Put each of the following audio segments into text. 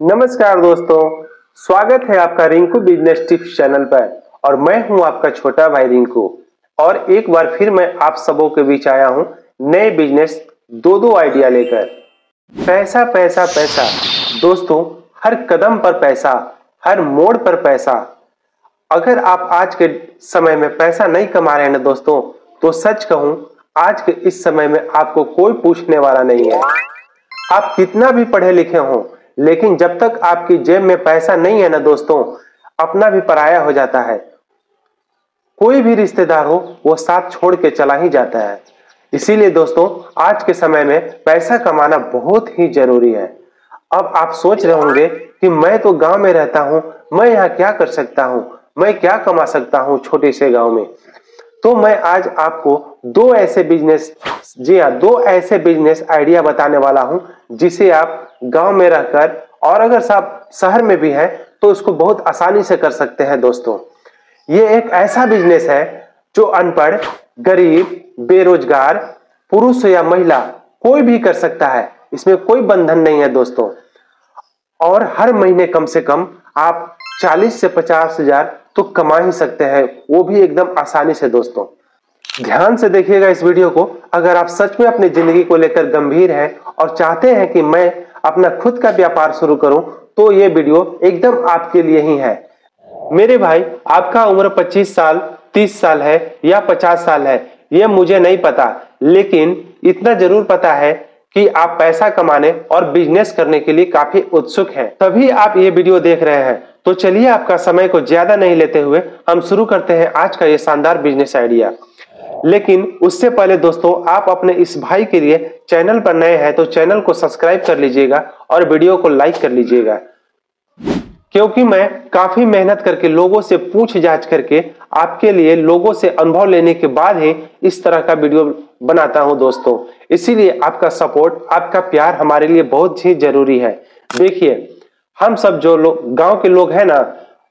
नमस्कार दोस्तों, स्वागत है आपका रिंकू बिजनेस टिप्स चैनल पर। और मैं हूं आपका छोटा भाई रिंकू। और एक बार फिर मैं आप सबों के बीच आया हूं नए बिजनेस दो आइडिया लेकर। पैसा पैसा पैसा दोस्तों, हर कदम पर पैसा, हर मोड़ पर पैसा। अगर आप आज के समय में पैसा नहीं कमा रहे हैं ना दोस्तों, तो सच कहूं, आज के इस समय में आपको कोई पूछने वाला नहीं है। आप कितना भी पढ़े लिखे हों, लेकिन जब तक आपकी जेब में पैसा नहीं है ना दोस्तों, अपना भी पराया हो जाता है। कोई भी रिश्तेदार हो, वो साथ छोड़ के चला ही जाता है। इसीलिए दोस्तों, आज के समय में पैसा कमाना बहुत ही जरूरी है। अब आप सोच रहे होंगे कि मैं तो गांव में रहता हूं, मैं यहाँ क्या कर सकता हूं, मैं क्या कमा सकता हूं छोटे से गांव में। तो मैं आज आपको दो ऐसे बिजनेस आइडिया बताने वाला हूं, जिसे आप गांव में रहकर और अगर आप शहर में भी हैं तो इसको बहुत आसानी से कर सकते हैं दोस्तों। ये एक ऐसा बिजनेस है जो अनपढ़, गरीब, बेरोजगार, पुरुष या महिला कोई भी कर सकता है। इसमें कोई बंधन नहीं है दोस्तों। और हर महीने कम से कम आप 40 से 50 हजार तो कमा ही सकते हैं, वो भी एकदम आसानी से दोस्तों। ध्यान से देखिएगा इस वीडियो को। अगर आप सच में अपनी जिंदगी को लेकर गंभीर हैं और चाहते हैं कि मैं अपना खुद का व्यापार शुरू करूं, तो ये वीडियो एकदम आपके लिए ही है। मेरे भाई, आपका उम्र 25 साल, 30 साल है या 50 साल है, ये मुझे नहीं पता, लेकिन इतना जरूर पता है कि आप पैसा कमाने और बिजनेस करने के लिए काफी उत्सुक हैं। तभी आप ये वीडियो देख रहे हैं। तो चलिए, आपका समय को ज्यादा नहीं लेते हुए हम शुरू करते हैं आज का ये शानदार बिजनेस आइडिया। लेकिन उससे पहले दोस्तों, आप अपने इस भाई के लिए चैनल पर नए हैं तो चैनल को सब्सक्राइब कर लीजिएगा और वीडियो को लाइक कर लीजिएगा, क्योंकि मैं काफी मेहनत करके लोगों से पूछ जांच करके आपके लिए लोगों से अनुभव लेने के बाद ही इस तरह का वीडियो बनाता हूं दोस्तों। इसीलिए आपका सपोर्ट, आपका प्यार हमारे लिए बहुत ही जरूरी है। देखिए, हम सब जो लोग गांव के लोग हैं ना,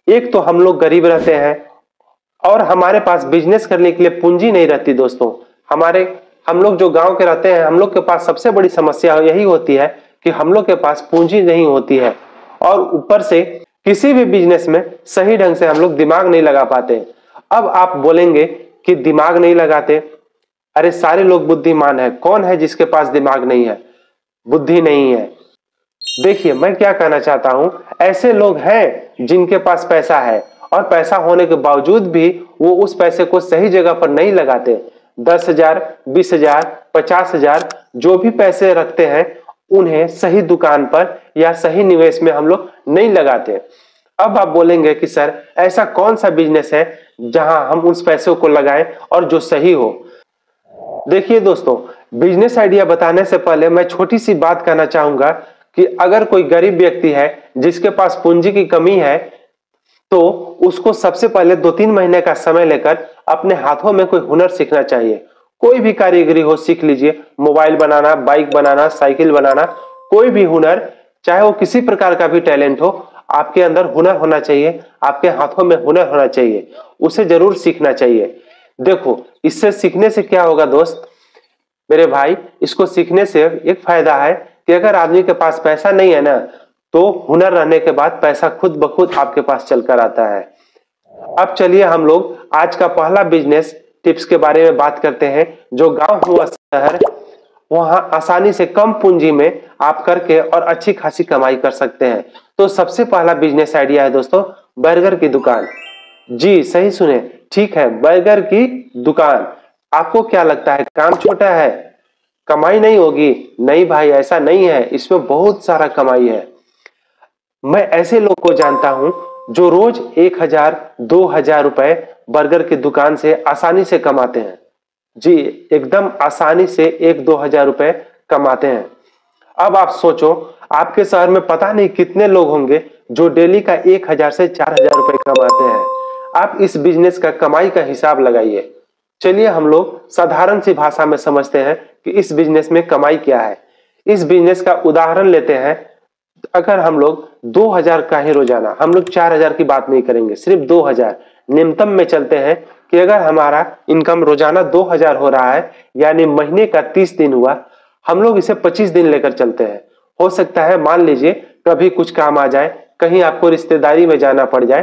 एक तो हम लोग गरीब रहते हैं और हमारे पास बिजनेस करने के लिए पूंजी नहीं रहती दोस्तों। हम लोग जो गांव के रहते हैं, हम लोग के पास सबसे बड़ी समस्या यही होती है कि हम लोग के पास पूंजी नहीं होती है। और ऊपर से किसी भी बिजनेस में सही ढंग से हम लोग दिमाग नहीं लगा पाते। अब आप बोलेंगे कि दिमाग नहीं लगाते, अरे सारे लोग बुद्धिमान है, कौन है जिसके पास दिमाग नहीं है, बुद्धि नहीं है। देखिए, मैं क्या कहना चाहता हूं, ऐसे लोग हैं जिनके पास पैसा है और पैसा होने के बावजूद भी वो उस पैसे को सही जगह पर नहीं लगाते। 10,000, 20,000, 50,000 जो भी पैसे रखते हैं, उन्हें सही दुकान पर या सही निवेश में हम लोग नहीं लगाते। अब आप बोलेंगे कि सर, ऐसा कौन सा बिजनेस है जहां हम उस पैसों को लगाएं और जो सही हो। देखिए दोस्तों, बिजनेस आइडिया बताने से पहले मैं छोटी सी बात कहना चाहूंगा कि अगर कोई गरीब व्यक्ति है जिसके पास पूंजी की कमी है, तो उसको सबसे पहले 2-3 महीने का समय लेकर अपने हाथों में कोई हुनर सीखना चाहिए। कोई भी कारीगरी हो, सीख लीजिए। मोबाइल बनाना, बाइक बनाना, साइकिल बनाना, कोई भी हुनर, चाहे वो किसी प्रकार का भी टैलेंट हो, आपके अंदर हुनर होना चाहिए, आपके हाथों में हुनर होना चाहिए, उसे जरूर सीखना चाहिए। देखो, इससे सीखने से क्या होगा दोस्त, मेरे भाई, इसको सीखने से एक फायदा है कि अगर आदमी के पास पैसा नहीं है ना, तो हुनर रहने के बाद पैसा खुद ब खुद आपके पास चलकर आता है। अब चलिए हम लोग आज का पहला बिजनेस टिप्स के बारे में बात करते हैं, जो गांव हुआ शहर, वहां आसानी से कम पूंजी में आप करके और अच्छी खासी कमाई कर सकते हैं। तो सबसे पहला बिजनेस आइडिया है दोस्तों, बर्गर की दुकान। जी सही सुने, ठीक है, बर्गर की दुकान। आपको क्या लगता है काम छोटा है, कमाई नहीं होगी? नहीं भाई, ऐसा नहीं है, इसमें बहुत सारा कमाई है। मैं ऐसे लोग को जानता हूं जो रोज 1,000, 2,000 रुपए बर्गर की दुकान से आसानी से कमाते हैं। जी, एकदम आसानी से 1-2 हजार रुपए कमाते हैं। अब आप सोचो, आपके शहर में पता नहीं कितने लोग होंगे जो डेली का 1,000 से 4,000 रुपए कमाते हैं। आप इस बिजनेस का कमाई का हिसाब लगाइए। चलिए हम लोग साधारण सी भाषा में समझते हैं कि इस बिजनेस में कमाई क्या है। इस बिजनेस का उदाहरण लेते हैं। अगर हम लोग 2,000 का ही रोजाना, हम लोग 4,000 की बात नहीं करेंगे, सिर्फ 2,000 निम्नतम में चलते हैं कि अगर हमारा इनकम रोजाना 2,000 हो रहा है, यानी महीने का 30 दिन हुआ, हम लोग इसे 25 दिन लेकर चलते हैं। हो सकता है मान लीजिए कभी कुछ काम आ जाए, कहीं आपको रिश्तेदारी में जाना पड़ जाए,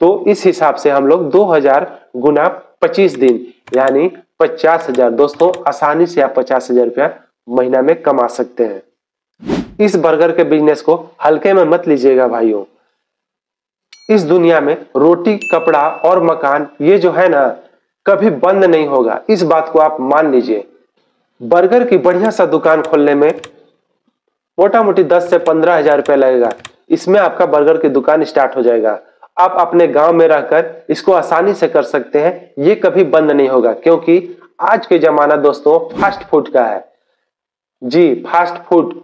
तो इस हिसाब से हम लोग 2000 गुना 25 दिन यानी 50,000 दोस्तों, आसानी से आप 50,000 रुपया महीना में कमा सकते हैं। इस बर्गर के बिजनेस को हल्के में मत लीजिएगा भाइयों। इस दुनिया में रोटी, कपड़ा और मकान ये जो है ना, कभी बंद नहीं होगा, इस बात को आप मान लीजिए। बर्गर की बढ़िया सा दुकान खोलने में मोटा मोटी 10 से 15,000 रुपया लगेगा। इसमें आपका बर्गर की दुकान स्टार्ट हो जाएगा। आप अपने गांव में रहकर इसको आसानी से कर सकते हैं, ये कभी बंद नहीं होगा, क्योंकि आज के जमाना दोस्तों फास्ट फूड का है। जी, फास्ट फूड।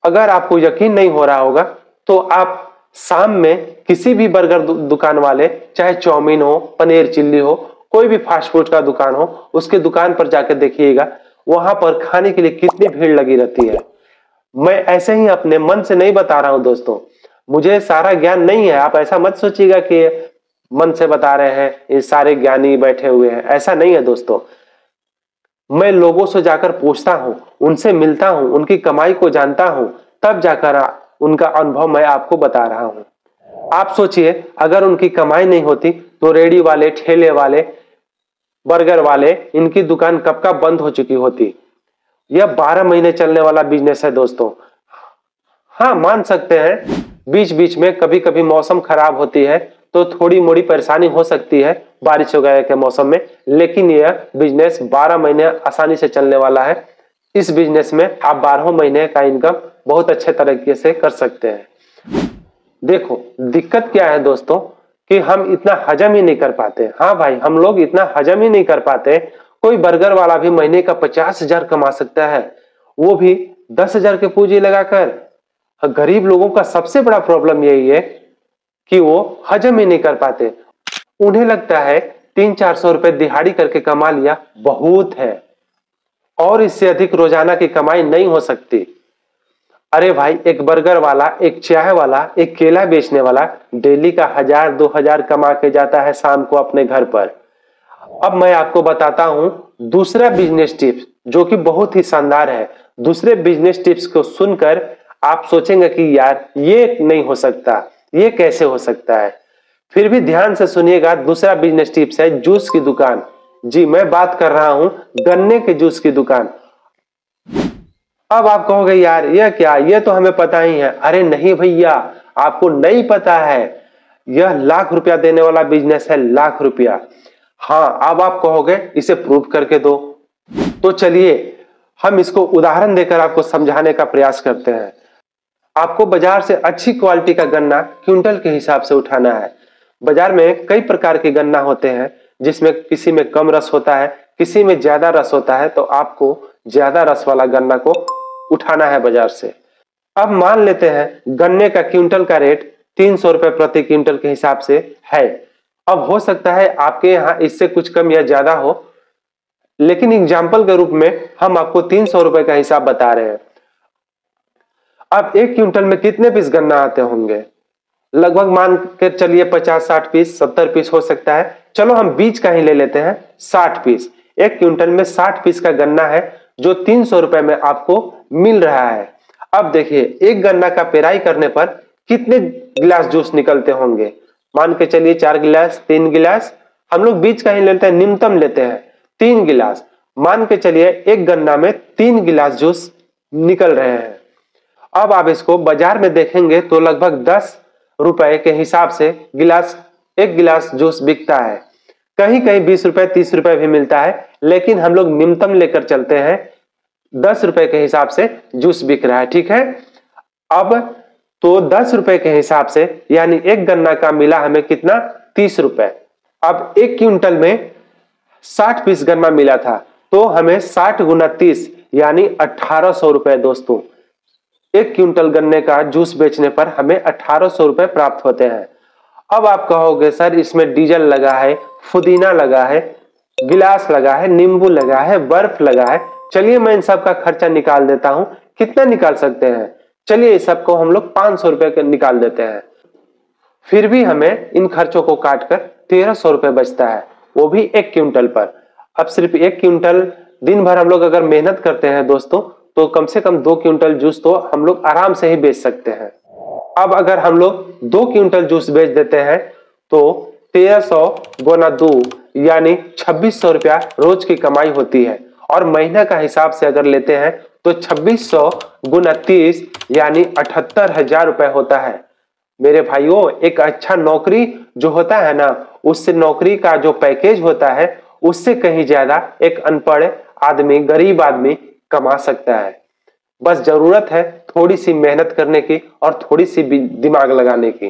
अगर आपको यकीन नहीं हो रहा होगा तो आप शाम में किसी भी बर्गर दुकान वाले, चाहे चाउमीन हो, पनीर चिल्ली हो, कोई भी फास्ट फूड का दुकान हो, उसके दुकान पर जाकर देखिएगा, वहां पर खाने के लिए कितनी भीड़ लगी रहती है। मैं ऐसे ही अपने मन से नहीं बता रहा हूं दोस्तों, मुझे सारा ज्ञान नहीं है। आप ऐसा मत सोचिएगा कि मन से बता रहे हैं, ये सारे ज्ञानी बैठे हुए हैं, ऐसा नहीं है दोस्तों। मैं लोगों से जाकर पूछता हूं, उनसे मिलता हूं, उनकी कमाई को जानता हूं, तब जाकर उनका अनुभव मैं आपको बता रहा हूं। आप सोचिए, अगर उनकी कमाई नहीं होती तो रेडी वाले, ठेले वाले, बर्गर वाले, इनकी दुकान कब का बंद हो चुकी होती। यह 12 महीने चलने वाला बिजनेस है दोस्तों। हाँ, मान सकते हैं बीच बीच में कभी कभी मौसम खराब होती है तो थोड़ी मोड़ी परेशानी हो सकती है बारिश वगैरह के मौसम में, लेकिन यह बिजनेस 12 महीने आसानी से चलने वाला है। इस बिजनेस में आप 12 महीने का इनकम बहुत अच्छे तरीके से कर सकते हैं। देखो, दिक्कत क्या है दोस्तों कि हम इतना हजम ही नहीं कर पाते। हाँ भाई, हम लोग इतना हजम ही नहीं कर पाते। कोई बर्गर वाला भी महीने का 50,000 कमा सकता है, वो भी 10,000 के पूंजी लगाकर। गरीब लोगों का सबसे बड़ा प्रॉब्लम यही है कि वो हजम ही नहीं कर पाते। उन्हें लगता है 300-400 रुपए दिहाड़ी करके कमा लिया बहुत है, और इससे अधिक रोजाना की कमाई नहीं हो सकती। अरे भाई, एक बर्गर वाला, एक चाय वाला, एक केला बेचने वाला डेली का 1,000-2,000 कमा के जाता है शाम को अपने घर पर। अब मैं आपको बताता हूं दूसरा बिजनेस टिप्स, जो कि बहुत ही शानदार है। दूसरे बिजनेस टिप्स को सुनकर आप सोचेंगे कि यार ये नहीं हो सकता, ये कैसे हो सकता है। फिर भी ध्यान से सुनिएगा। दूसरा बिजनेस टिप्स है जूस की दुकान। जी, मैं बात कर रहा हूं गन्ने के जूस की दुकान। अब आप कहोगे यार यह क्या, यह तो हमें पता ही है। अरे नहीं भैया, आपको नहीं पता है, यह लाख रुपया देने वाला बिजनेस है, लाख रुपया। हाँ, अब आप कहोगे इसे प्रूव करके दो, तो चलिए हम इसको उदाहरण देकर आपको समझाने का प्रयास करते हैं। आपको बाजार से अच्छी क्वालिटी का गन्ना क्विंटल के हिसाब से उठाना है। बाजार में कई प्रकार के गन्ना होते हैं, जिसमें किसी में कम रस होता है, किसी में ज्यादा रस होता है, तो आपको ज्यादा रस वाला गन्ना को उठाना है बाजार से। अब मान लेते हैं गन्ने का क्विंटल का रेट 300 रुपए प्रति क्विंटल के हिसाब से है। अब हो सकता है आपके यहाँ इससे कुछ कम या ज्यादा हो, लेकिन एग्जाम्पल के रूप में हम आपको 300 रुपए का हिसाब बता रहे हैं। अब एक क्विंटल में कितने पीस गन्ना आते होंगे? लगभग मान के चलिए 50-60 पीस, 70 पीस हो सकता है। चलो हम बीच का ही ले लेते हैं, 60 पीस। एक क्विंटल में 60 पीस का गन्ना है, जो 300 रुपए में आपको मिल रहा है। अब देखिए, एक गन्ना का पेराई करने पर कितने गिलास जूस निकलते होंगे? मान के चलिए 4 गिलास, 3 गिलास। हम लोग बीच का ही लेते हैं, न्यूनतम लेते हैं 3 गिलास। मान के चलिए एक गन्ना में 3 गिलास जूस निकल रहे हैं। अब आप इसको बाजार में देखेंगे तो लगभग 10 रुपए के हिसाब से एक गिलास जूस बिकता है। कहीं कहीं 20 रुपए, 30 रुपए भी मिलता है, लेकिन हम लोग न्यूनतम लेकर चलते हैं, 10 रुपए के हिसाब से जूस बिक रहा है, ठीक है। अब तो 10 रुपए के हिसाब से यानी एक गन्ना का मिला हमें कितना? 30 रुपए। अब एक क्विंटल में 60 पीस गन्ना मिला था, तो हमें 60 गुना 30 यानी 1800 रुपए दोस्तों। एक क्विंटल गन्ने का जूस बेचने पर हमें 1800 रुपए प्राप्त होते हैं। अब आप कहोगे सर इसमें डीजल लगा है, पुदीना लगा है, गिलास लगा है, नींबू लगा है, बर्फ लगा है। चलिए मैं इन सब का खर्चा निकाल देता हूं। कितना निकाल सकते हैं? चलिए इस सबको हम लोग 500 रुपए के निकाल देते हैं। फिर भी हमें इन खर्चों को काटकर 1300 रुपए बचता है, वो भी एक क्विंटल पर। अब सिर्फ एक क्विंटल दिन भर हम लोग अगर मेहनत करते हैं दोस्तों, तो कम से कम 2 क्विंटल जूस तो हम लोग आराम से ही बेच सकते हैं। अब अगर हम लोग 2 क्विंटल जूस बेच देते हैं तो 1300 गुना 2 यानी 2600 रुपया रोज की कमाई होती है। और महीना का हिसाब से अगर लेते हैं तो 2600 गुना 30 यानी 78,000 रुपए होता है। मेरे भाइयों, एक अच्छा नौकरी जो होता है ना, उससे नौकरी का जो पैकेज होता है उससे कहीं ज्यादा एक अनपढ़ आदमी, गरीब आदमी कमा सकता है। बस जरूरत है थोड़ी सी मेहनत करने की और थोड़ी सी दिमाग लगाने की।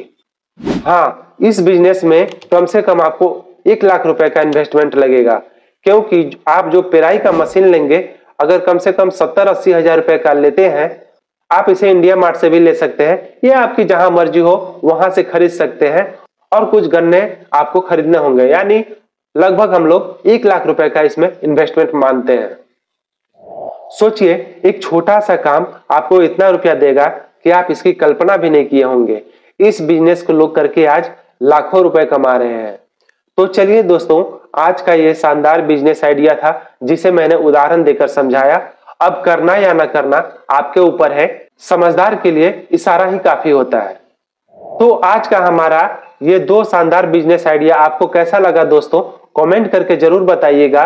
हाँ, इस बिजनेस में कम से कम आपको 1 लाख रुपए का इन्वेस्टमेंट लगेगा, क्योंकि आप जो पेराई का मशीन लेंगे अगर कम से कम 70-80 हजार रुपए का लेते हैं, आप इसे इंडिया मार्ट से भी ले सकते हैं या आपकी जहां मर्जी हो वहां से खरीद सकते हैं। और कुछ गन्ने आपको खरीदने होंगे, यानी लगभग हम लोग 1 लाख रुपए का इसमें इन्वेस्टमेंट मानते हैं। सोचिए, एक छोटा सा काम आपको इतना रुपया देगा कि आप इसकी कल्पना भी नहीं किए होंगे। इस बिजनेस को लोग करके आज लाखों रुपए कमा रहे हैं। तो चलिए दोस्तों, आज का ये शानदार बिजनेस आइडिया था जिसे मैंने उदाहरण देकर समझाया। अब करना या ना करना आपके ऊपर है, समझदार के लिए इशारा ही काफी होता है। तो आज का हमारा ये 2 शानदार बिजनेस आइडिया आपको कैसा लगा दोस्तों, कमेंट करके जरूर बताइएगा।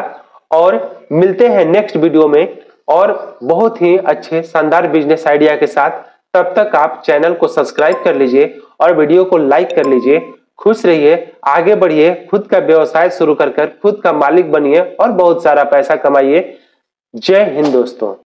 और मिलते हैं नेक्स्ट वीडियो में और बहुत ही अच्छे शानदार बिजनेस आइडिया के साथ। तब तक आप चैनल को सब्सक्राइब कर लीजिए और वीडियो को लाइक कर लीजिए। खुश रहिए, आगे बढ़िए, खुद का व्यवसाय शुरू कर खुद का मालिक बनिए और बहुत सारा पैसा कमाइए। जय हिंद दोस्तों।